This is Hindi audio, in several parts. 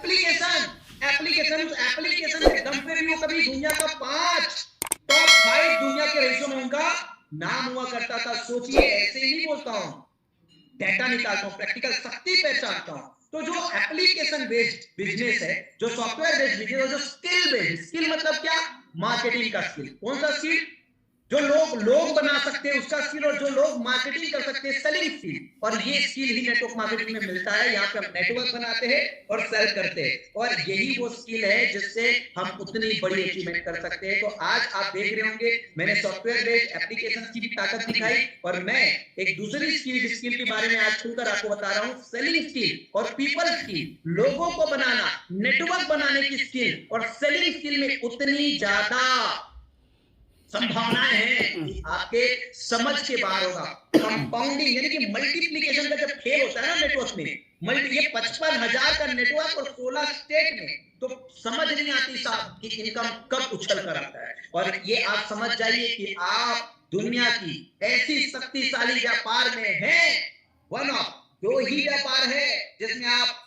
एप्लीकेशन एप्लीकेशन के दम पे भी वो कभी दुनिया का 5 टॉप 5 दुनिया के रईसों में उनका नाम हुआ करता था। सोचिए, ऐसे ही नहीं बोलता हूं, डेटा निकालता हूं, प्रैक्टिकल शक्ति पहचानता हूं। तो जो एप्लीकेशन बेस्ड बिजनेस है, जो सॉफ्टवेयर बेस्ड बिजनेस, जो स्किल बेस्ड, स्किल मतलब क्या? मार्केटिंग का स्किल। कौन सा स्किल? जो लोग बना सकते हैं उसका स्किल, और जो लोग मार्केटिंग कर सकते हैं, सेलिंग स्किल। और ये स्किल ही नेटवर्क मार्केटिंग में मिलता है। यहाँ पे हम नेटवर्क बनाते हैं और सेल करते हैं, और यही वो स्किल है जिससे हम उतनी बड़ी अचीवमेंट कर सकते हैं। तो आज आप देख रहे होंगे मैंने सॉफ्टवेयर बेस्ड एप्लीकेशन की भी ताकत दिखाई, और मैं एक दूसरी स्किल के बारे में आज खुलकर आपको बता रहा हूं, सेलिंग स्किल और पीपल स्किल। लोगों को बनाना, नेटवर्क बनाने की स्किल और सेलिंग स्किल में उतनी ज्यादा संभावनाएं हैं कि आपके समझ के बाहर होगा। कंपाउंडिंग यानी कि मल्टीप्लीकेशन का जब खेल होता है ना नेटवर्क में, ये 55,000 का नेटवर्क और 16 स्टेट में, तो समझ नहीं आती साहब कि इनकम कब उछल कर आता है। और ये आप समझ जाइए कि आप दुनिया की ऐसी शक्तिशाली व्यापार में हैं। वन ऑफ दो ही व्यापार है जिसमें आप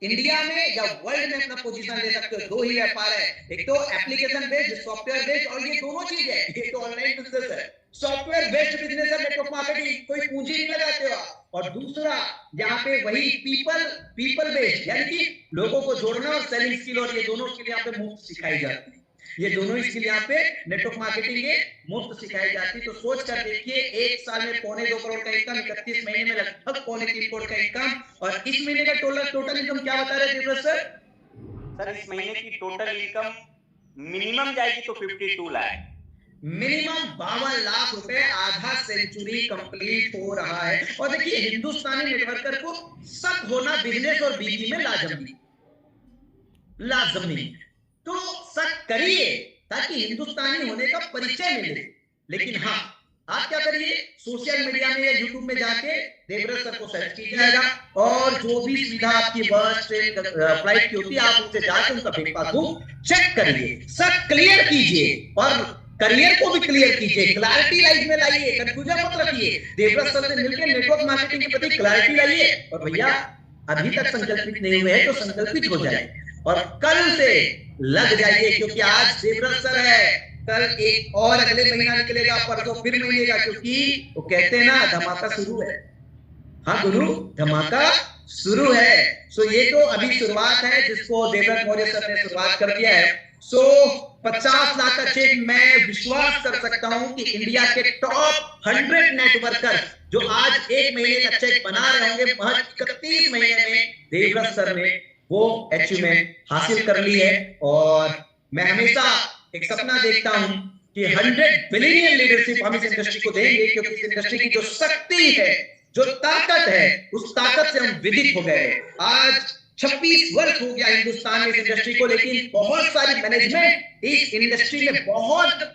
इंडिया में या वर्ल्ड में अपना पोजीशन ले सकते हो। दो ही व्यापार है, एक तो एप्लीकेशन बेस्ड, सॉफ्टवेयर बेस्ड, और ये दोनों चीज है, ये तो ऑनलाइन बिजनेस है। सॉफ्टवेयर बेस्ड बिजनेस है नेटवर्क मार्केटिंग, कोई पूंजी नहीं लगाते हो आप। और दूसरा यहाँ पे वही पीपल बेस्ड, यानी कि लोगों को जोड़ना और सेलिंग स्किल, और ये दोनों स्किल यहाँ पे मुफ्त सिखाई जाती है। ये दोनों स्किल यहाँ पे नेटवर्क मार्केटिंग के मुफ्त सिखाई जाती। तो सोच कर देखिए, एक साल में 2.25 करोड़ का इनकम, 31 महीने में लगभग 3.25 करोड़ का इनकम, और इस महीने का टोटल इनकम क्या बता रहे थे सर? सर इस महीने की टोटल इनकम मिनिमम जाएगी तो 52 लाख, मिनिमम 52 लाख रुपए। आधा सेंचुरी कंप्लीट हो रहा है। और देखिए, हिंदुस्तानी नेटवर्कर को सब होना बिजनेस और बीवी में लाजमी। तो सब करिए ताकि हिंदुस्तानी होने का परिचय मिले। लेकिन हाँ, आप क्या करिए, सोशल मीडिया में या यूट्यूब में जाके देवव्रत सर को सर्च कीजिएगा, और जो भी सुविधा आपकी बस, ट्रेन, फ्लाइट की होती है, आप उनसे जाके उनका पासबुक चेक करिए, सब क्लियर कीजिए, और करियर को भी क्लियर कीजिए, क्लैरिटी लाइफ में लाइए, कंफ्यूजन मत रखिए। देवव्रत सर से मिलकर नेटवर्क मार्केटिंग के प्रति क्लैरिटी लाइए। और भैया, अभी तक संकल्पित नहीं हुए हैं तो संकल्पित हो जाए, और कल से लग जाइए, क्योंकि आज देवव्रत सर है, कल एक और अगले महीना निकलेगा, परसों फिर मिलेगा, क्योंकि वो कहते हैं ना, धमाका शुरू है। हाँ गुरु, धमाका शुरू है। सो ये तो अभी शुरुआत है, जिसको देवव्रत मौर्य सर ने शुरुआत कर दिया है। सो 50 लाख का चेक मैं विश्वास कर सकता हूं कि इंडिया के टॉप 100 नेटवर्कर जो आज एक महीने का चेक बना रहे होंगे, महज 31 महीने में देवव्रत सर ने वो अचीवमेंट हासिल कर ली है। और मैं हमेशा एक सपना देखता हूं कि 100 बिलियन लीडरशिप हम इस इंडस्ट्री को देंगे, क्योंकि इस इंडस्ट्री की जो शक्ति है, जो ताकत है, उस ताकत से हम विदित हो गए। आज 26 वर्ष हो गया हिंदुस्तान में इस इंडस्ट्री को, लेकिन बहुत सारी मैनेजमेंट इस इंडस्ट्री में बहुत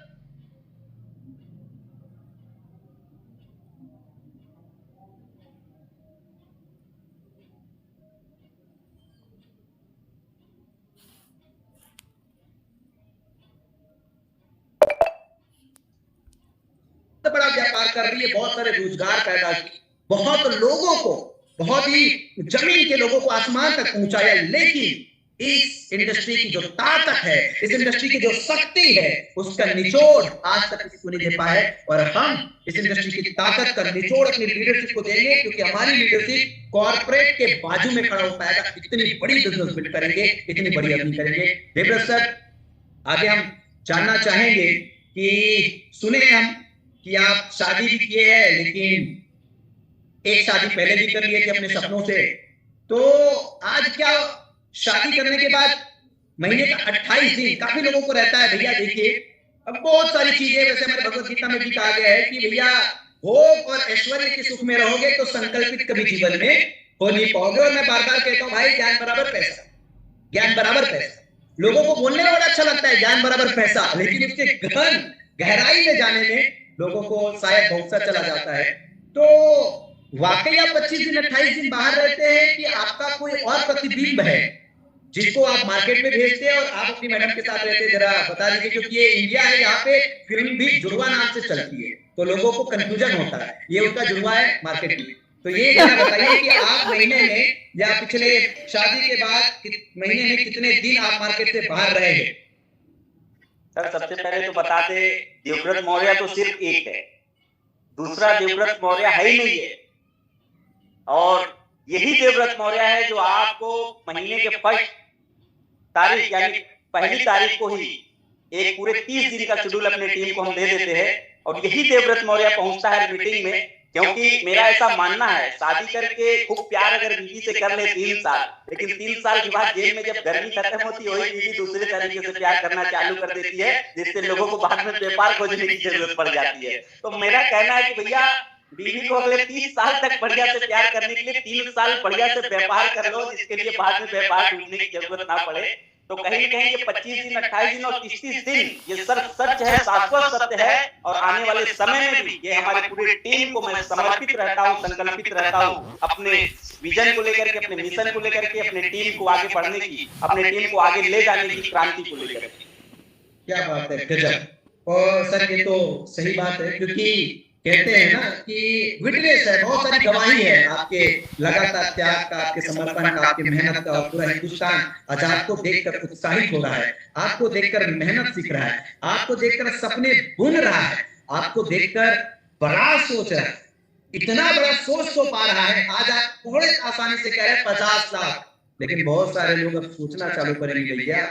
बड़ा व्यापार कर रही है, बहुत सारे रोजगार पैदा किए, बहुत लोगों को, बहुत ही जमीन के लोगों को आसमान तक पहुंचाया। लेकिन इस इंडस्ट्री की जो ताकत है, इस इंडस्ट्री की जो शक्ति है, उसका निचोड़ आज तक किसी नहीं दे पाए। और हम इस इंडस्ट्री की ताकत का निचोड़ अपनी लीडरशिप को देंगे, क्योंकि हमारी लीडरशिप कॉर्पोरेट के बाजू में खड़ा हो पाएगा। इतनी बड़ी बिजनेस बिल्ड करेंगे, इतनी बड़ी अर्निंग करेंगे। देवव्रत सर, आगे हम जानना चाहेंगे कि सुने हम कि आप शादी भी किए हैं, लेकिन एक शादी पहले भी कर लिए थे अपने सपनों से, तो आज क्या शादी करने के बाद महीने का 28 दिन काफी लोगों को रहता है। भैया देखिए, अब बहुत सारी चीजें, वैसे हमारे भगवत गीता में भी कहा गया है कि भैया, भोग और ऐश्वर्य के सुख में रहोगे तो संकल्पित कभी जीवन में हो नहीं पाओगे। और मैं बार बार कहता हूं भाई, ज्ञान बराबर पैसा, ज्ञान बराबर पैसा। लोगों को बोलने में बड़ा अच्छा लगता है ज्ञान बराबर पैसा, लेकिन इसके गहराई में जाने में लोगों को शायद बहुत सा चला जाता है। तो वाकई आप 25 दिन 28 दिन बाहर रहते हैं कि आपका कोई और प्रतिबिंब है जिसको आप मार्केट में भेजते हैं और आप अपनी मैडम के साथ रहते हैं? जरा बता दीजिए, क्योंकि ये इंडिया है, यहाँ पे फिल्म भी जुड़वा नाम से चलती है, तो लोगों को कंफ्यूजन होता है, ये उनका जुड़वा है मार्केट में। तो ये जरा बताइए कि आप महीने में या पिछले शादी के बाद महीने में कितने दिन आप मार्केट से बाहर रहे हैं? सर सबसे पहले तो बता दे, देवव्रत मौर्य तो सिर्फ एक है, दूसरा देवव्रत मौर्य है ही नहीं है। और यही देवव्रत मौर्य है जो आपको महीने के फर्स्ट तारीख यानी पहली तारीख को ही एक पूरे 30 दिन का शेड्यूल अपने टीम को हम दे देते हैं। और यही देवव्रत मौर्य पहुंचता है मीटिंग में, क्योंकि मेरा ऐसा मानना है, शादी करके खूब प्यार अगर बीवी से कर ले 3 साल, लेकिन 3 साल के बाद जेल में जब गर्मी खत्म होती है वही बीवी दूसरे तरीके से प्यार करना चालू कर देती है, जिससे लोगों को बाद में व्यापार खोजने की जरूरत पड़ जाती है। तो मेरा कहना है कि भैया बीवी को अगले 30 साल तक बढ़िया से प्यार करने के लिए 3 साल बढ़िया से व्यापार कर लो, जिसके लिए बाद में व्यापार ढूंढने की जरूरत ना पड़े। तो कहीं कहीं ये 25 दिन, 28 दिन और 30 दिन ये सच है, शाश्वत सत्य है। और आने वाले समय में भी ये हमारे पूरी टीम को मैं समर्पित रहता हूँ, संकल्पित रहता हूँ अपने विजन को लेकर के, अपने मिशन को लेकर के, अपने टीम को आगे बढ़ने की, अपने टीम को आगे ले जाने की क्रांति को लेकर के। क्या बात है, गजब। और सर ये तो सही बात है, क्योंकि कहते हैं ना कि विटनेस है, बहुत सारी गवाही है आपके लगातार त्याग का, आपके समर्पण का, आपकी मेहनत का। और पूरा हिंदुस्तान आज आपको देखकर उत्साहित हो रहा है, आपको देखकर मेहनत सीख रहा है, आपको देखकर सपने बुन रहा है, आपको देखकर बड़ा सोच रहा है, इतना बड़ा सोच तो पा रहा है। आज आप थोड़े आसानी से कह रहे हैं 50 लाख, लेकिन बहुत सारे लोग अब सोचना चालू करेंगे, भैया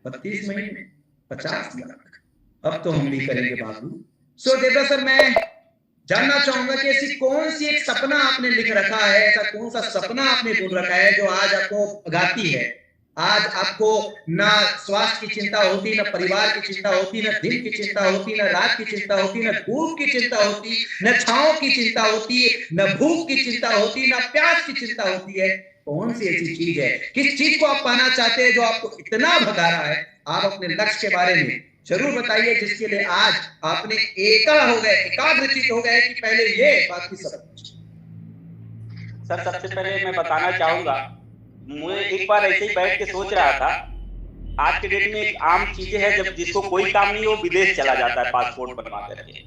32 महीने 50 लाख, अब तो हम भी करेंगे बाबू। सो देवव्रत सर, मैं जानना चाहूंगा कि ऐसी कौन सी एक सपना आपने लिख रखा है, ऐसा कौन सा सपना आपने बोल रखा है जो आज आपको भगाती है। आज आपको ना स्वास्थ्य की चिंता होती, ना परिवार की चिंता होती, ना दिन की चिंता होती, ना रात की चिंता होती, ना धूप की चिंता होती, न छांव की चिंता होती, न भूख की चिंता होती, ना प्यास की चिंता होती है। कौन सी ऐसी चीज है, किस चीज को आप पाना चाहते हैं जो आपको इतना भगा रहा है? आप अपने लक्ष्य के बारे में जरूर बताइए, जिसके लिए आज आपने एकाग्रचित हो गए कि पहले ये बाकी सब कुछ। सर सबसे पहले मैं बताना चाहूंगा, मैं एक बार ऐसे ही बैठ के सोच रहा था, आज के डेट में एक आम चीजें है, जब जिसको कोई काम नहीं हो विदेश चला जाता है पासपोर्ट बनवा करके।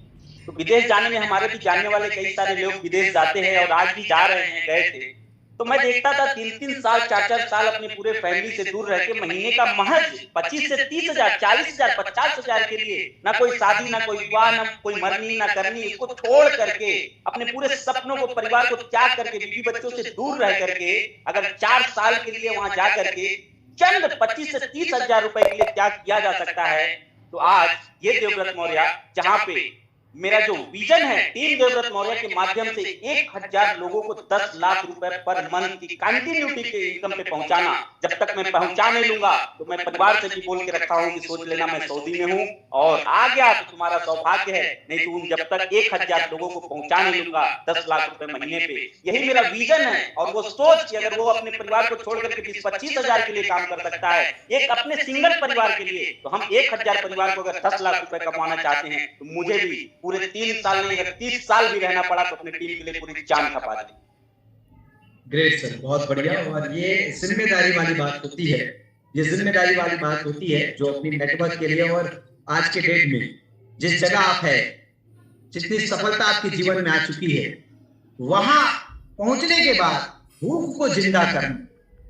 तो विदेश जाने में हमारे भी जानने वाले कई सारे लोग विदेश जाते हैं और आज भी जा रहे हैं, गए थे। तो मैं देखता था 3-3 साल 4-4 साल अपने पूरे फैमिली से दूर रह के महीने का महज 25 से 30 हजार, 40 हजार, 50 हजार के लिए ना कोई शादी, ना कोई विवाह, ना कोई मरनी, ना करनी, इसको छोड़ करके अपने पूरे सपनों को, परिवार को त्याग करके, बीवी बच्चों से दूर रह करके अगर 4 साल के लिए वहां जा करके चंद 25 से 30 हजार रुपए के लिए त्याग किया जा सकता है, तो आज ये देवव्रत मौर्य, जहां पे मेरा जो विजन है टीम देवव्रत मौर्य के माध्यम से 1000 लोगों को 10 लाख रुपए पर मंथ की कंटिन्यूटी के इनकम पे पहुंचाना, जब तक मैं पहुंचा नहीं लूंगा तो मैं परिवार से भी बोल के रखा हूं कि सोच लेना मैं सऊदी में हूं और आ गया तो तुम्हारा सौभाग्य है, नहीं तो जब तक 1000 लोगों को पहुंचा नहीं लूंगा 10 लाख रुपए महीने पे। यही मेरा विजन है। और वो सोच कि अगर वो अपने परिवार को छोड़ करके 20-25 हजार के लिए काम कर सकता है, एक अपने सिंगल परिवार के लिए, तो हम 1000 परिवार को अगर 10 लाख रुपए कमाना चाहते हैं तो मुझे भी पूरे 3 साल नहीं, अगर 30 साल भी रहना पड़ा तो अपनी टीम के लिए पूरी जान खपा दी। ग्रेट सर, बहुत बढ़िया। और ये जिम्मेदारी वाली बात होती है, ये जिम्मेदारी वाली बात होती है जो अपनी नेटवर्क के लिए, और आज के डेट में जिस जगह आप है, जितनी सफलता आपके जीवन में आ चुकी है, वहां पहुंचने के बाद भूख को जिंदा करना,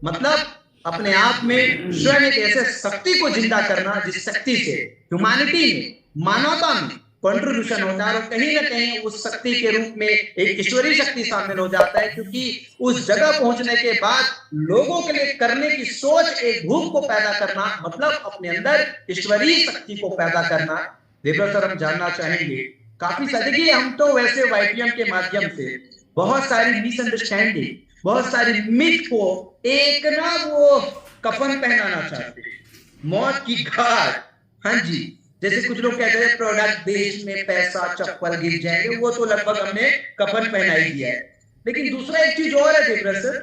मतलब अपने आप में स्वयं एक ऐसे शक्ति को जिंदा करना जिस शक्ति से ह्यूमैनिटी में, मानवता में कंट्रीब्यूशन होता है। और कहीं ना कहीं उस शक्ति के रूप में एक ईश्वरीय शक्ति शामिल हो जाता है, क्योंकि उस जगह पहुंचने के बाद लोगों के लिए करने की सोच, एक भूख को पैदा करना, मतलब अपने अंदर ईश्वरीय शक्ति को पैदा करना। देवव्रत सर, हम जानना चाहेंगे, काफी सारे हम तो वैसे वाईटीएम के माध्यम से बहुत सारी मिसअंडरस्टैंडिंग, बहुत सारी मिथ को एक ना वो कफन पहनाना चाहते हैं, मौत की घाट। हाँ जी, जैसे कुछ लोग कहते हैं प्रोडक्ट देश में पैसा चप्पल गिर जाएंगे, वो तो लगभग हमने कफन पहना ही दिया है। लेकिन दूसरा एक चीज और है देवव्रत सर,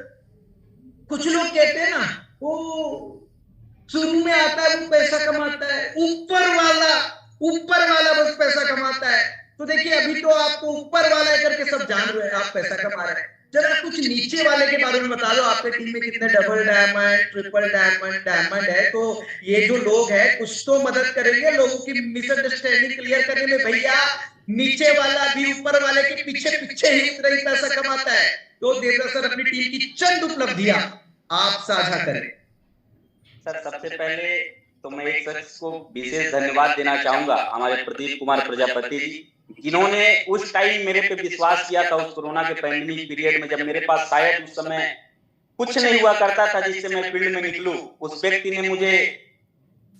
कुछ लोग कहते हैं ना वो शुरू में आता है वो पैसा कमाता है, ऊपर वाला बस पैसा कमाता है। तो देखिए अभी तो आपको ऊपर वाला करके सब जान रहे हैं, आप पैसा कमा रहे हैं, जरा कुछ नीचे वाले के बारे में बता दो। आपके टीम में कितने डबल डायमंड, ट्रिपल डायमंड है, तो ये जो लोग हैं कुछ तो मदद करेंगे लोगों की मिसअंडरस्टैंडिंग क्लियर करने में। भैया नीचे वाला भी ऊपर वाले के पीछे पीछे ही इतना ही पैसा कमाता है, तो देवव्रत सर अपनी टीम की चंद उपलब्धियां आप साझा करें। सर सबसे पहले तो मैं एक शख्स को विशेष धन्यवाद देना चाहूंगा, हमारे प्रदीप कुमार प्रजापति जी, जिन्होंने उस टाइम मेरे पे विश्वास किया था उस कोरोना के पैंडेमिक पीरियड में, जब मेरे पास शायद उस समय कुछ नहीं हुआ करता था जिससे मैं फील्ड में निकलूं। उस व्यक्ति ने मुझे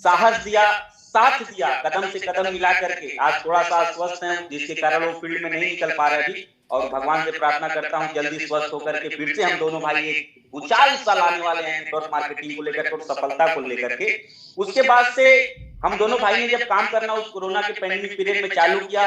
साहस दिया, साथ दिया, कदम से कदम मिला करके। आज थोड़ा सा अस्वस्थ है जिसके कारण वो फील्ड में नहीं निकल पा रहे अभी, और भगवान से प्रार्थना करता हूँ जल्दी स्वस्थ होकर के फिर से हम दोनों भाई एक ऊंचाई सा लाने वाले हैं नेटवर्क मार्केटिंग को लेकर और सफलता को लेकर के। उसके बाद से हम दोनों भाई ने जब काम करना उस कोरोना के पैंडेमिक पीरियड में चालू किया,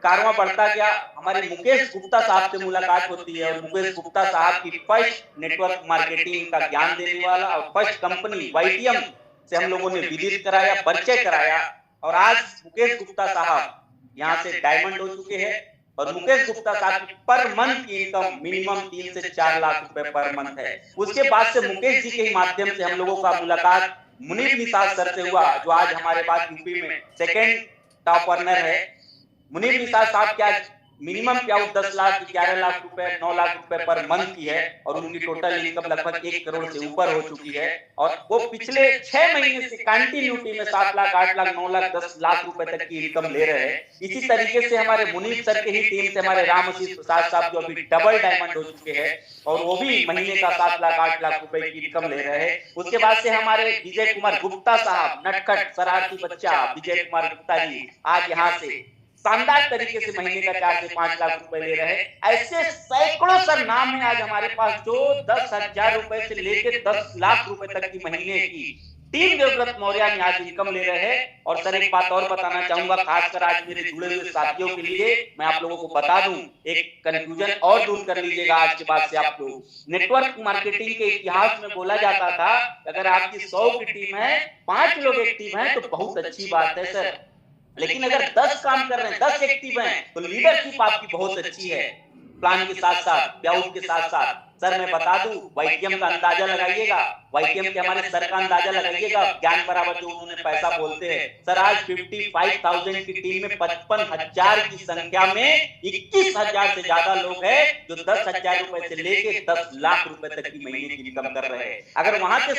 कारवां बढ़ता गया। हमारे मुकेश गुप्ता साहब से मुलाकात होती है और मुकेश गुप्ता साहब की फर्स्ट नेटवर्क मार्केटिंग का ज्ञान देने वाला और फर्स्ट कंपनी YTM से हम लोगों ने विदित कराया, परिचय कराया, और आज मुकेश गुप्ता साहब यहाँ से डायमंड हो चुके हैं। और मुकेश गुप्ता साहब की पर मंथ की इनकम मिनिमम 3 से 4 लाख रुपए पर मंथ है। उसके बाद से मुकेश जी के ही माध्यम से हम लोगों का मुलाकात मुनीर निसार सर से हुआ, जो आज हमारे पास यूपी में सेकेंड टॉप अर्नर है। मुनीर निसार साहब क्या मिनिमम क्या 10 लाख 11 लाख रुपए 9 लाख रुपए पर मंथ की है, और उनकी टोटल इनकम लगभग 1 करोड़ से ऊपर हो चुकी है। और वो पिछले 6 महीने से कंटिन्यूटी में 7 लाख 8 लाख 9 लाख 10 लाख रुपए तक की इनकम ले रहे हैं। इसी तरीके से हमारे मुनीर सर के ही टीम से हमारे राम आशीष प्रसाद साहब जो अभी डबल डायमंड हो चुके हैं, और वो भी महीने का 7 लाख 8 लाख रुपए की इनकम ले रहे हैं। उसके बाद से हमारे विजय कुमार गुप्ता साहब, नटखट शरारती बच्चा विजय कुमार गुप्ता जी, आज यहाँ से शानदार तरीके से महीने का 4 से 5 लाख रुपए ले रहे हैं। ऐसे सैकड़ों सर नाम है आज हमारे पास जो 10,000 रुपए से लेकर 10 लाख रुपए तक की महीने की टीम देवव्रत मौर्य में आज इनकम ले रहे हैं। और सर एक बात और बताना चाहूंगा, खासकर आज मेरे जुड़े हुए साथियों के लिए मैं आप लोगों को बता दूं, एक कंफ्यूजन और दूर कर लीजिएगा आज के बाद से आप लोग। नेटवर्क मार्केटिंग के इतिहास में बोला जाता था अगर आपकी 100 की टीम है, 5 लोग एक्टिव हैं तो बहुत अच्छी बात है सर, लेकिन अगर 10 काम कर रहे हैं, 10 एक्टिव हैं, तो लीडरशिप आपकी बहुत अच्छी है। प्लान के साथ साथ, ब्याउट के साथ साथ सर मैं बता दूं, YTM का अंदाजा लगाइएगा, YTM के हमारे सर का अंदाजा लगाइएगा, ज्ञान बराबर जो उन्होंने पैसा बोलते हैं। सर आज 55,000 की टीम में 55,000 की संख्या में 21,000 से ज्यादा लोग हैं जो 10,000 रुपए से लेके 10 लाख रुपए तक की महीने की इनकम कर रहे हैं। अगर वहां के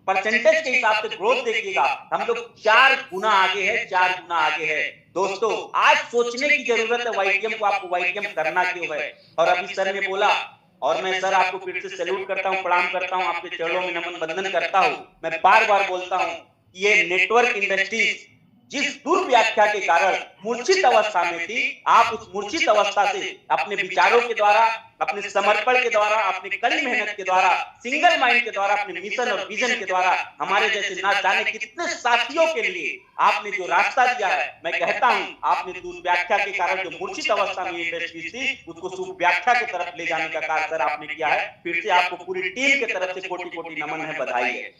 परसेंटेज के हिसाब से ग्रोथ देखिएगा, हम लोग 4 गुना आगे है, 4 गुना आगे है। दोस्तों आज सोचने की जरूरत है YTM को, आपको YTM करना क्यों है। और अभी सर ने बोला, और मैं सर आपको फिर से सैल्यूट करता हूं, प्रणाम करता हूं, आपके चरणों में नमन बंदन करता हूं। मैं बार बार बोलता हूं कि ये नेटवर्क इंडस्ट्रीज जिस दुर्व्याख्या के कारण मूर्छित अवस्था में थी, आप उस मूर्छित अवस्था से अपने विचारों के द्वारा, अपने समर्पण के द्वारा, अपनी कड़ी मेहनत के द्वारा, सिंगल माइंड के द्वारा, अपने मिशन और विजन के द्वारा, हमारे जैसे ना जाने कितने साथियों के लिए आपने जो रास्ता दिया है, मैं कहता हूं आपने दुर्व्याख्या के कारण जो मूर्छित अवस्था में इंडस्ट्री थी उसको सुव्याख्या की तरफ ले जाने का कार्य सर आपने किया है। फिर से आपको पूरी टीम की तरफ से कोटि कोटि नमन है, बधाई है।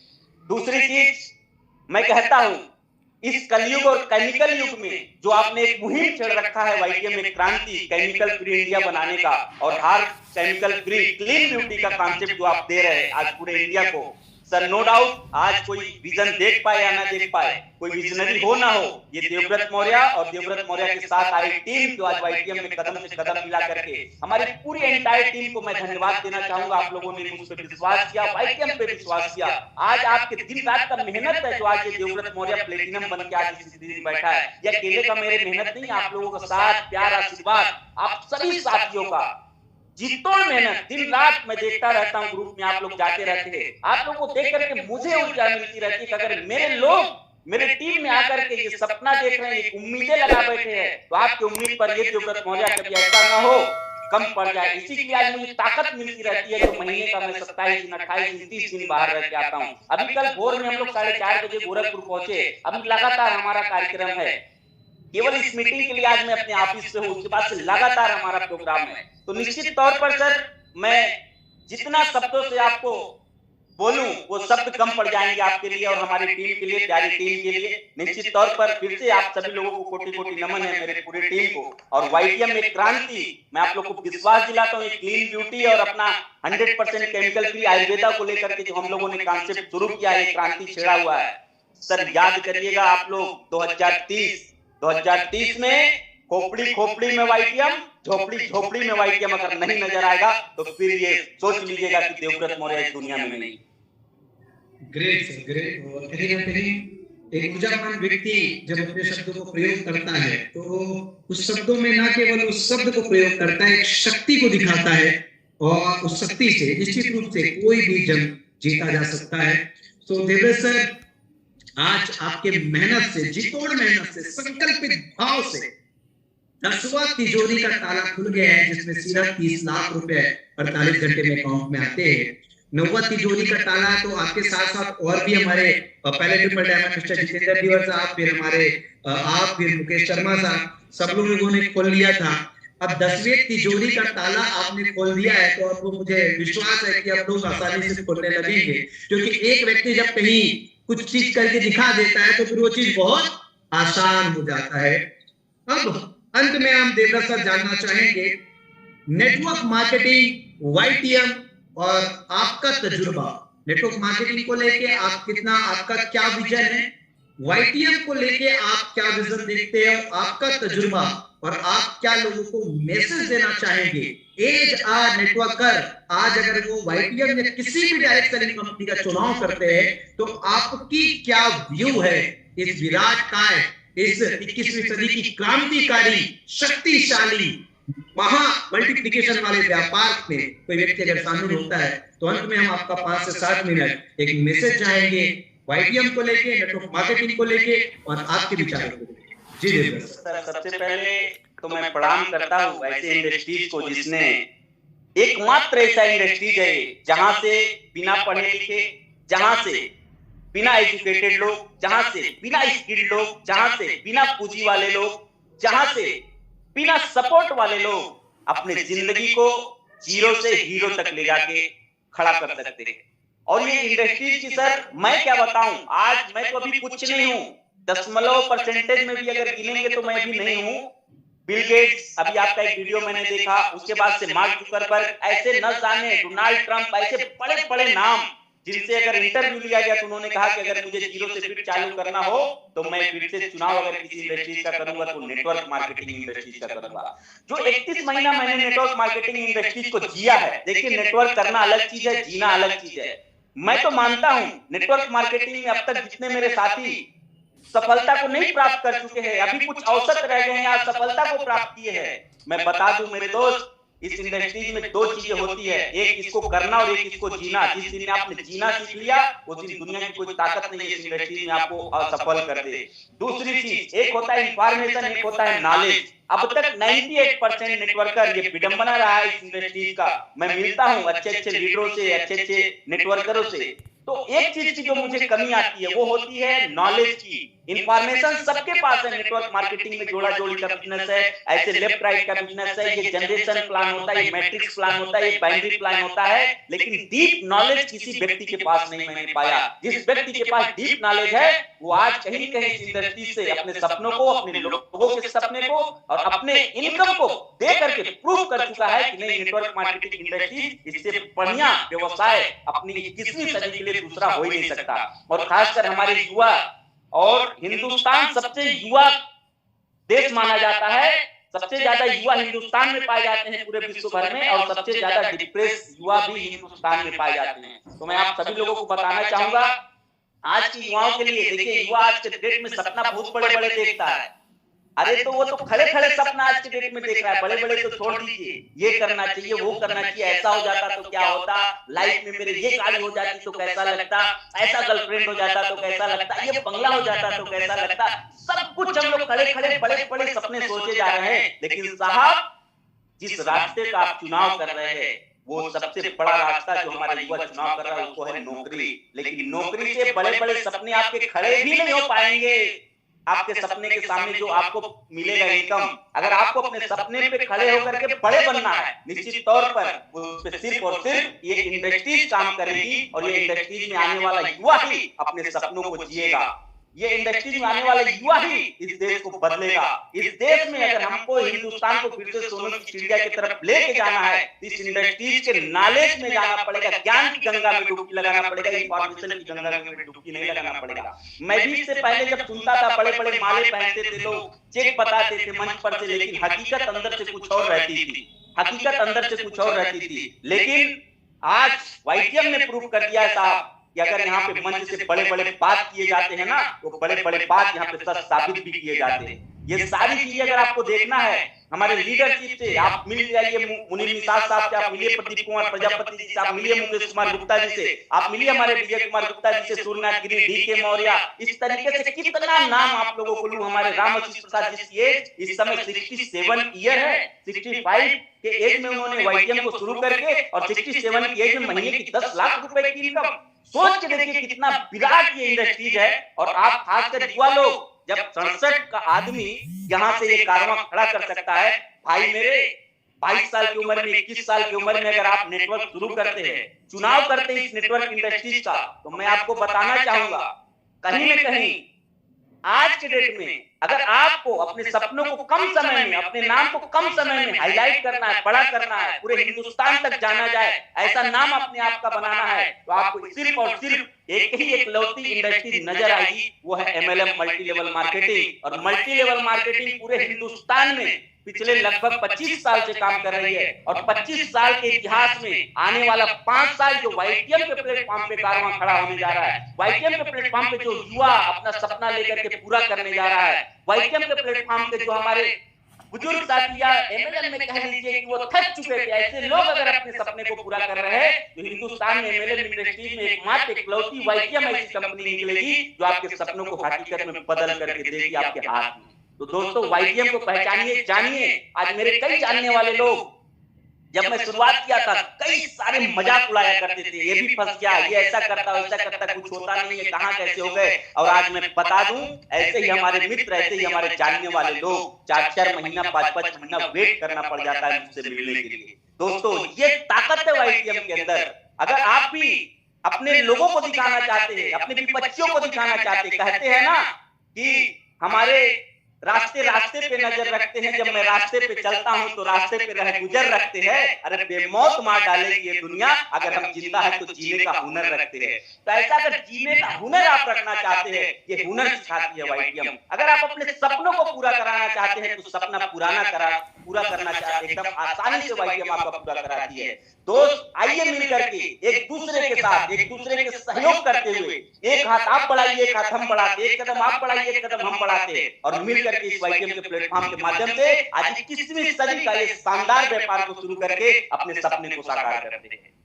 दूसरी चीज मैं कहता हूं, इस कलयुग और केमिकल युग में जो आपने एक मुहिम छेड़ रखा है YTM में, क्रांति केमिकल फ्री इंडिया बनाने का, और हर केमिकल फ्री क्लीन ब्यूटी का कॉन्सेप्ट जो आप दे रहे हैं आज पूरे इंडिया को, सर नो डाउट आज कोई विजन देख पाए या ना देख पाए, कोई विजनरी हो ना हो, ये देवव्रत मौर्य और देवव्रत मौर्य के साथ आई टीम जो आज YTM में कदम से कदम मिला करके, हमारी पूरी एंटायर टीम को मैं धन्यवाद देना चाहूंगा। आप लोगों ने मुझ पर विश्वास किया, YTM पे विश्वास किया। आज आपके दिन रात का मेहनत है जो आज ये देवव्रत मौर्य प्लेटिनम बन के आज इस स्थिति में बैठा है। यह अकेले का मेरे मेहनत नहीं, आप लोगों का साथ, प्यार, आशीर्वाद, आप सभी साथियों का जितों मेहनत, दिन रात मैं देखता रहता हूं, ग्रुप में आप लोग जाते रहते हैं, आप लोगों को देख करके मुझे ऊर्जा मिलती रहती है कि अगर मेरे लोग मेरे टीम में आकर के ये सपना देख रहे हैं, उम्मीदें लगा बैठे हैं, तो आपकी उम्मीद पर ये देवव्रत मौर्य कभी ऐसा ना हो कम पड़ जाए। इसी के लिए आज मुझे ताकत मिलती रहती है जो महीने का मैं 27 दिन 28 दिन 30 दिन बाहर रह के आता हूँ। अभी कल भोर में हम लोग 4:30 बजे गोरखपुर पहुंचे, अभी लगातार हमारा कार्यक्रम है। केवल इस मीटिंग के लिए आज मैं अपने ऑफिस से हूँ, उसके बाद से लगातार हमारा प्रोग्राम है। तो निश्चित तौर पर सर मैं जितना शब्दों से आपको बोलूं वो शब्द कम पड़ जाएंगे आपके लिए और हमारी टीम के लिए, प्यारी टीम के लिए। निश्चित तौर पर फिर से आप सभी लोगों को कोटि कोटि नमन है, मेरे पूरी टीम को। और YTM में क्रांति, मैं आप लोग को विश्वास दिलाता हूँ, क्लीन ब्यूटी और अपना 100% केमिकल फ्री आयुर्वेदा को लेकर के जो हम लोगों ने कॉन्सेप्ट शुरू किया है, क्रांति छेड़ा हुआ है। सर याद करिएगा आप लोग 2030 में खोपड़ी में YTM, झोपड़ी में वाईटीएम अगर नहीं नजर आएगा तो फिर ये सोच लीजिएगा कि देवव्रत मौर्य इस दुनिया में नहीं। Great sir, great. और कहीं ना कहीं एक ऊर्जावान व्यक्ति जब अपने शब्दों को प्रयोग करता है तो उस शब्दों में ना केवल उस शब्द को प्रयोग करता है, एक शक्ति को दिखाता है, और उस शक्ति से निश्चित रूप से कोई भी जंग जीता जा सकता है। तो देवव्रत सर, आज आपके मेहनत से, जितोड़ मेहनत से, संकल्पित भाव से 10वां तिजोरी का ताला खुल गया है, जिसमें सीधा 30 लाख रुपए 48 घंटे में अकाउंट में आते हैं। 9वां तिजोरी का ताला तो आपके साथ साथ और भी हमारे पहले ट्रिपल डायमंड मिस्टर जितेंद्र दीवर साहब, फिर हमारे आप, फिर मुकेश शर्मा साहब, सब लोगों ने खोल लिया था। अब 10वें तिजोरी का ताला आपने खोल दिया है, तो अब मुझे विश्वास है कि अब लोग आसानी से खोलने लगेंगे, क्योंकि एक व्यक्ति जब कहीं कुछ चीज करके दिखा देता है तो फिर वो चीज बहुत आसान हो जाता है। अब अंत में हम देवव्रत सर जानना चाहेंगे, नेटवर्क मार्केटिंग, वाईटीएम और आपका तजुर्बा। नेटवर्क मार्केटिंग को लेके आप कितना, आपका क्या विजन है, वाईटीएम को लेके आप क्या विजन देखते हैं, आपका तजुर्बा, और आप क्या लोगों को मैसेज देना चाहेंगे एज आ नेटवर्कर। आज अगर वो वाईटीएम या किसी भी डायरेक्ट सेलिंग कंपनी का चुनाव करते हैं तो आपकी क्या व्यू है इस विराट काय, इस 21वीं सदी की क्रांतिकारी, शक्तिशाली, महा मल्टीप्लिकेशन वाले व्यापार में कोई व्यक्ति अगर शामिल होता है, तो अंत में हम आपका 5 से 7 मिनट एक मैसेज चाहेंगे वाईटीएम को लेके, नेटवर्क मार्केटिंग को लेके और आपके विचारों को लेके। जी देवव्रत सर, सबसे पहले तो मैं प्रणाम करता हूँ ऐसे इंडस्ट्रीज को जिसने, एकमात्र ऐसा इंडस्ट्रीज है जहां से बिना पढ़े लिखे, जहां से बिना एजुकेटेड लोग, जहां से बिना स्किल्ड लोग, जहां से बिना पूंजी वाले लोग, जहां से बिना सपोर्ट वाले लोग अपने जिंदगी को जीरो से हीरो तक ले जाके खड़ा कर सकते हैं। और ये इंडस्ट्रीज की सर मैं क्या बताऊं, आज मैं तो अभी कुछ नहीं हूं, 0.% में भी अगर गिनेंगे तो मैं भी नहीं हूं। बिल गेट्स, अभी आपका एक वीडियो मैंने देखा, उसके बाद से मार्क जुकरबर्ग, ऐसे न जाने डोनाल्ड ट्रंप, ऐसे बड़े बड़े नाम जिनसे अगर इंटरव्यू लिया गया तो उन्होंने कहा कि अगर मुझे जीरो से फिर चालू करना हो तो मैं फिर से चुनाव अगर किसी इंडस्ट्रीज का करूंगा तो नेटवर्क मार्केटिंग इंडस्ट्रीज का करूंगा। जो 31 महीना मैंने नेटवर्क मार्केटिंग इंडस्ट्रीज को जिया है, देखिए नेटवर्क करना अलग चीज है, जीना अलग चीज है। मैं तो मानता हूं नेटवर्क मार्केटिंग में अब तक जितने मेरे साथी सफलता को नहीं प्राप्त कर चुके हैं, अभी कुछ औसत रह गए हैं या सफलता को प्राप्त किए हैं, मैं बता दूं मेरे दोस्त, इस इंडस्ट्री में 2 चीजें होती है, एक इसको करना और एक इसको जीना। जिस दिन आपने जीना सीख लिया उस दिन दुनिया की कोई ताकत नहीं है इस इंडस्ट्री में आपको असफल कर दे। दूसरी चीज, एक होता है इंफॉर्मेशन, एक होता है नॉलेज। अब तक 98% नेटवर्कर, ये विडंबना रहा है इस इंडस्ट्री का, मैं मिलता हूं अच्छे अच्छे लीडरों से, अच्छे अच्छे नेटवर्करों से, तो एक चीज की जो मुझे कमी आती है वो होती है नॉलेज की। इंफॉर्मेशन सबके पास है, नेटवर्क मार्केटिंग में जोड़ा जोड़ी का बिजनेस है, ऐसे लेफ्ट राइट का बिजनेस है, ये जनरेशन प्लान होता है, ये मैट्रिक्स प्लान होता है, ये बाइनरी प्लान होता है, लेकिन डीप नॉलेज किसी व्यक्ति के पास नहीं मैंने पाया। जिस व्यक्ति के पास डीप नॉलेज है वो आज कहीं कहीं इस इंडस्ट्री से अपने सपनों को, अपने लोगों के सपने को और अपने इनकम को दे करके प्रूव कर चुका है कि नहीं, नेटवर्क मार्केटिंग इंडस्ट्री इससे बढ़िया व्यवसाय अपनी 21वीं सदी के लिए दूसरा हो ही नहीं सकता। और खासकर हमारे युवा, और हिंदुस्तान सबसे युवा देश माना जाता है, सबसे ज्यादा युवा हिंदुस्तान में पाए जाते हैं पूरे विश्व भर में, और सबसे ज्यादा डिप्रेस युवा भी हिंदुस्तान में पाए जाते हैं। तो मैं आप सभी लोगों को बताना चाहूंगा आज की युवाओं के लिए, देखिए युवा आज के डेट में सपना बहुत बड़े बड़े देखता है, अरे तो वो तो खड़े खड़े सपना आज के डेट में देख रहा है, बड़े बड़े तो छोड़ दीजिए, ये करना चाहिए, वो करना चाहिए, ऐसा हो जाता तो क्या होता, लाइफ में मेरे ये गाड़ी हो जाती तो कैसा लगता, ऐसा गर्लफ्रेंड हो जाता तो कैसा लगता, ये बंगला हो जाता तो कैसा लगता, सब कुछ हम लोग खड़े खड़े बड़े बड़े सपने सोचे जा रहे हैं। लेकिन साहब जिस रास्ते का आप चुनाव कर रहे हैं वो सबसे बड़ा रास्ता जो हमारा युवा चुनाव कर रहा है वो है नौकरी। लेकिन नौकरी से बड़े बड़े सपने आपके खड़े भी नहीं हो पाएंगे। आपके सपने के सामने जो आपको मिलेगा इनकम, अगर आपको अपने सपने पे खड़े होकर के बड़े बनना है, निश्चित तौर पर उस पे सिर्फ और सिर्फ ये इंडस्ट्रीज काम करेगी और ये इंडस्ट्रीज में आने वाला युवा ही अपने सपनों को जिएगा। ये इंडस्ट्री में आने वाला युवा ही इस देश को बदलेगा। इस देश में अगर हमको हिंदुस्तान को फिर से सोने की चिड़िया की तरफ लेके जाना है, इस इंडस्ट्रीज के नॉलेज में जाना पड़ेगा, ज्ञान की गंगा में डुबकी लगाना पड़ेगा, इंफॉर्मेशन की गंगा में डुबकी नहीं लगाना पड़ेगा। मैं भी इससे पहले जब सुनता था, बड़े बड़े माले पहनते थे लोग, चेक बताते थे मंच पर से, लेकिन हकीकत अंदर से कुछ और रहती थी, हकीकत अंदर से कुछ और रहती थी। लेकिन आज YTM ने प्रूव कर दिया है साहब कि अगर यहाँ पे मंच से बड़े बड़े बात किए जाते हैं ना, तो बड़े बड़े बात यहाँ पे सच साबित भी किए जाते हैं। ये सारी चीजें अगर आपको देखना है हमारे लीडरशिप से, आप मिल जाइए मुनीर निषाद साहब से, आप मिलिए प्रदीप कुमार प्रजापति जी से, आप मिलिए मुकेश कुमार गुप्ता जी से, आप मिलिए हमारे विजय कुमार गुप्ता जी से, सूर्यनाथ गिरी, DK मौर्य, इस तरीके से कितना नाम आप लोगों को लूं। हमारे राम आशीष प्रसाद जिसकी एज इस समय 67 ईयर है, 65 के एज में उन्होंने YTM को शुरू करके और 67 की एज में महीने की 10 लाख रुपए की इनकम, सोच के देखिए कितना विराट ये इंडस्ट्रीज है। और आप खासकर युवा लोग, जब 67 का आदमी यहाँ से ये कारवां खड़ा कर सकता है, भाई मेरे 22 साल की उम्र में, 21 साल की उम्र में अगर आप नेटवर्क शुरू करते हैं, चुनाव करते हैं इस नेटवर्क इंडस्ट्रीज का, तो मैं आपको बताना चाहूंगा कहीं न कहीं आज के डेट में अगर आपको अपने सपनों को कम समय में, अपने नाम को कम समय में हाईलाइट करना है, बड़ा करना है, पूरे हिंदुस्तान तक जाना जाए, ऐसा नाम अपने आप का बनाना है, तो आपको सिर्फ और सिर्फ एक ही एकलौती इंडस्ट्री नजर आएगी, वो है MLM मल्टी लेवल मार्केटिंग। और मल्टी लेवल मार्केटिंग पूरे हिंदुस्तान में पिछले लगभग 25 साल से काम कर रही है। और 25 साल के इतिहास में आने वाला 5 साल जो YTM के प्लेटफॉर्म पे कारवां खड़ा होने जा रहा है, YTM के प्लेटफॉर्म पे जो युवा अपना सपना लेकर के पूरा करने जा रहा है, YTM के प्लेटफॉर्म पे जो हमारे बुजुर्ग साथी या MLM में कह लीजिए कि वो थक चुके थे, ऐसे लोग अगर अपने सपने को पूरा कर रहे हैं, तो हिंदुस्तान में MLM इंडस्ट्री में एकमात्र इकलौती YTM ऐसी कंपनी निकलेगी जो आपके सपनों को हकीकत में बदल करके देगी आपके हाथ में। तो दोस्तों YTM को पहचानिए, जानिए। आज मेरे कई जानने वाले लोग, जब मैं शुरुआत किया था कई सारे मजाक उड़ाया करते थे, ये भी फंस गया, ये ऐसा करता वैसा करता, कुछ होता नहीं है, कहां कैसे हो गए। और आज मैं बता दूं, ऐसे ही हमारे मित्र, ऐसे ही हमारे जानने वाले लोग 4-4 महीना 5-5 महीना वेट करना पड़ जाता है मुझसे मिलने के लिए। दोस्तों ये ताकत है YTM के अंदर। अगर आप भी अपने लोगों को दिखाना चाहते हैं, अपने विपक्षियों को दिखाना चाहते, कहते हैं ना कि हमारे रास्ते रास्ते पे नजर रखते हैं, जब मैं रास्ते पे चलता हूं तो रास्ते पे रह गुजर रखते हैं, अरे बेमौत मार डालेगी ये दुनिया, अगर हम जिंदा है तो जीने का हुनर रखते हैं। तो ऐसा अगर जीने का हुनर आप रखना चाहते हैं, ये हुनर सिखाती है YTM। अगर आप अपने सपनों को पूरा कराना चाहते हैं, तो सपना पूरा करना चाहते हैं, एकदम आसानी से YTM आपका पूरा कराती है। दोस्त आइए मिल करके एक दूसरे के साथ, एक दूसरे के सहयोग करते हुए, एक हाथ आप बढ़ाइए, एक हाथ हम बढ़ाते, एक कदम आप बढ़ाइए, एक कदम हम बढ़ाते, और मिल करके इस YTM के प्लेटफॉर्म के माध्यम से आज 21वीं सदी का ये शानदार व्यापार को शुरू करके अपने सपने को साकार करते हैं।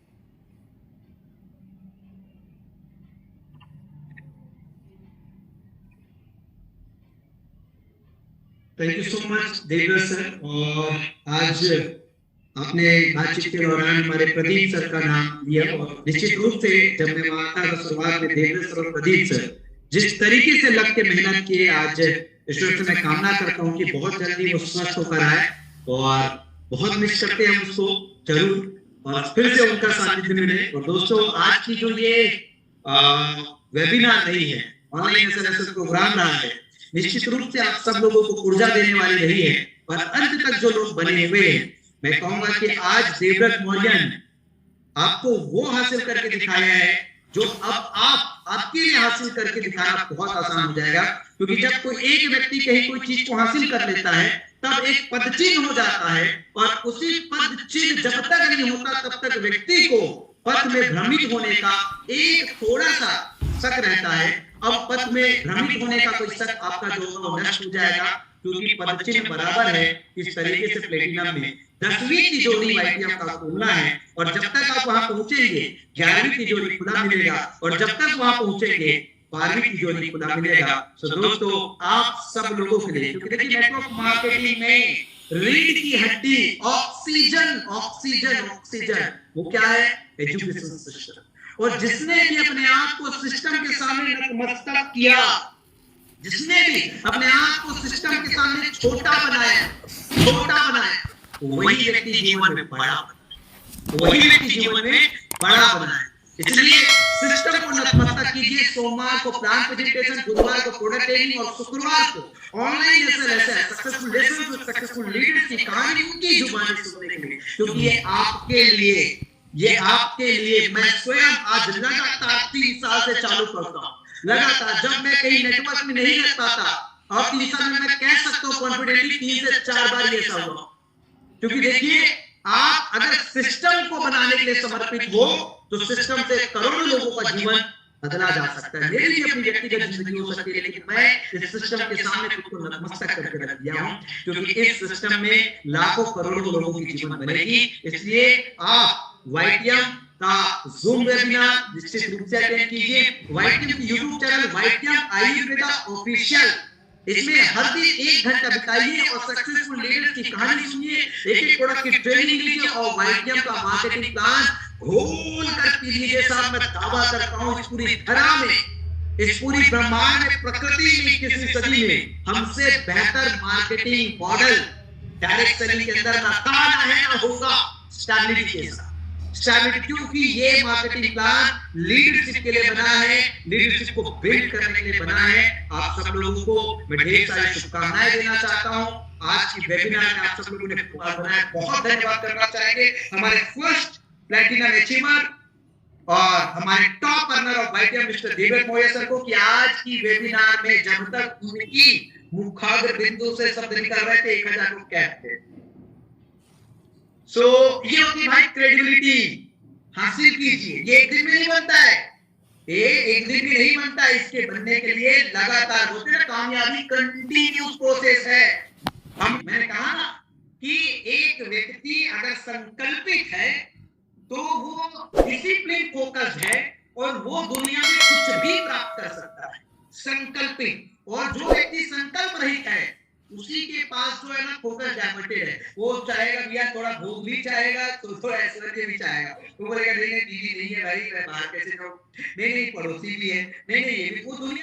Thank you so much Devvrat sir. और आज आपने बातचीत के दौरान हमारे प्रदीप सर का नाम लिया, और निश्चित रूप से जब मैं वहां था तो शुरुआत में देवव्रत सर और प्रदीप सर जिस तरीके से लग के मेहनत किए, आज ईश्वर से मैं कामना करता हूँ कि बहुत जल्दी वो स्वस्थ होकर आए, और बहुत मिस करते हैं हम उसको जरूर, और फिर से उनका सानिध्य मिले। और दोस्तों आज की जो ये वेबिनार रही है, ऑनलाइन SLSS प्रोग्राम रहा है, निश्चित रूप से आप सब लोगों को ऊर्जा देने वाली रही है। और अंत तक जो लोग बने हुए हैं, मैं कहूंगा कि आज देवव्रत मौर्य ने आपको वो हासिल करके दिखाया है जो अब आपके लिए हासिल करके दिखाना बहुत आसान हो जाएगा। क्योंकि जब कोई एक व्यक्ति कहीं कोई चीज को हासिल कर लेता है, तब एक पद चिन्ह हो जाता है, और उसी पद चिन्ह जब तक नहीं होता तब तक व्यक्ति को पद में भ्रमित होने का एक थोड़ा सा शक रहता है। अब पद में भ्रमित होने का कोई शक आपका जो होगा नष्ट हो जाएगा, क्योंकि पद चिन्ह बराबर है। इस तरीके से प्लेटिनम में 10वीं तिजोरी YTM का खोलना है, और जब तक आप वहां पहुंचेंगे 11वीं तिजोरी खुला मिलेगा, और जब तक वहां पहुंचेंगे 12वीं तिजोरी खुला मिलेगा। तो दोस्तों आप सब लोगों के लिए, क्योंकि देखिए नेटवर्क मार्केटिंग में रीढ़ की हड्डी ऑक्सीजन ऑक्सीजन ऑक्सीजन वो क्या है? Education system. और जिसने भी अपने आप को सिस्टम के सामने नतमस्तक किया, जिसने भी अपने आप को सिस्टम के सामने छोटा बनाया, वही व्यक्ति जीवन में बड़ा बना, वही व्यक्ति जीवन में बड़ा बना है। इसलिए सिस्टम को नतमस्तक कीजिए। सोमवार को प्लान प्रेजेंटेशन, बुधवार को प्रोडक्ट ट्रेनिंग और शुक्रवार को online successful lesson to successful leaders की कहानी उनकी जुबानी सुनने के लिए, क्योंकि ये आपके लिए मैं स्वयं आज लगातार 3 साल से चालू करता हूं। लगातार जब मैं कहीं नेटवर्क में नहीं रखता था, और 3 साल में मैं कह सकता हूं कॉन्फिडेंटली 3 से 4 बार ये ऐसा हुआ। क्योंकि देखिए, आप अगर सिस्टम को बनाने के लिए समर्पित हो तो सिस्टम से करोड़ों लोगों का जीवन बदला जा सकता है। मेरी भी अपनी व्यक्तिगत जिंदगी हो सकती है, लेकिन मैं इस सिस्टम के सामने खुद को नतमस्तक करके रख दिया हूं, क्योंकि इस सिस्टम में लाखों करोड़ों लोगों की जीवन बनेगी। इसलिए आप YTM का जूम वेबिनार निश्चित रूप से अटेंड कीजिए। YTM की YouTube channel YTM Ayurveda official, इसमें हर दिन 1 घंटा बिताइए और सक्सेसफुल लीडर्स की कहानी सुनिए, एक प्रोडक्ट की ट्रेनिंग लीजिए और YTM का मार्केटिंग प्लान घोल कर पी लीजिए। साहब, मैं दावा करता हूं इस पूरी धरा में, इस पूरी ब्रह्मांड में, प्रकृति में, किसी सदी में हमसे बेहतर मार्केटिंग मॉडल डायरेक्ट सेलिंग के अंदर ना था, ना है, ना होगा स्टैबिलिटी के साथ। स्टैबिलिटी, क्योंकि ये मार्केटिंग प्लान लीडरशिप के लिए बना है, लीडरशिप को बिल्ड करने के लिए बना है। आप सब लोगों को मैं ढेर सारी शुभकामनाएं देना चाहता हूं। आज की वेबिनार में आप सब लोगों ने बनाया, बहुत धन्यवाद करना चाहेंगे हमारे फर्स्ट प्लैटिनम अचीवर और हमारे top earner of YTM mister Devendra मोये सर को, कि आज की वेबिनार में जब तक उनकी मुखाग्र बिंदु से शब्द निकल रहे थे 1000 को कहते। सो ये होती भाई क्रेडिबिलिटी हासिल कीजिए। ये एक दिन में नहीं बनता है, ये एक दिन भी नहीं बनता है। इसके बनने के लिए लगातार होते ना, कामयाबी कंटिन्यूस प्रोसेस है। मैंने कहा ना कि एक व्यक्ति अगर संकल्पित है तो वो डिसिप्लिन फोकस है और वो दुनिया में कुछ भी प्राप्त कर सकता है। संकल्पित, और जो व्यक्ति संकल्प रहित है उसी के पास जो है ना फोकस डाइवर्टेड है। वो चाहेगा भैया थोड़ा भोग भी चाहेगा तो थोड़ा ऐश्वर्य भी चाहेगा, तो बोलेगा नहीं नहीं दीदी नहीं है भाई, मैं बाहर कैसे जाऊं, नहीं नहीं पड़ोसी भी है, नहीं नहीं ये भी, वो दुनिया